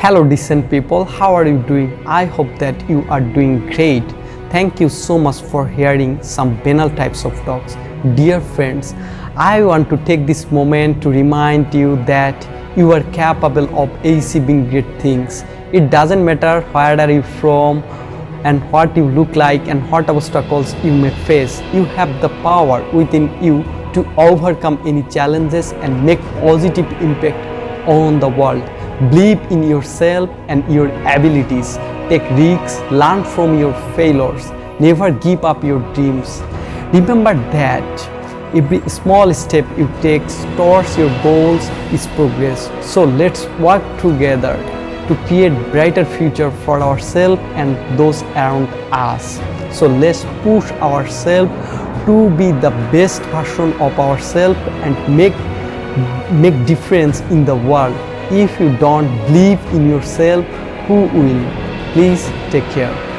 Hello, decent people. How are you doing? I hope that you are doing great. Thank you so much for hearing some banal types of talks. Dear friends, I want to take this moment to remind you that you are capable of achieving great things. It doesn't matter where are you from and what you look like and what obstacles you may face. You have the power within you to overcome any challenges and make positive impact on the world. Believe in yourself and your abilities. Take risks, learn from your failures. Never give up your dreams. Remember that every small step you take towards your goals is progress. So let's work together to create brighter future for ourselves and those around us. So let's push ourselves to be the best version of ourselves and make difference in the world. If you don't believe in yourself, who will? Please take care.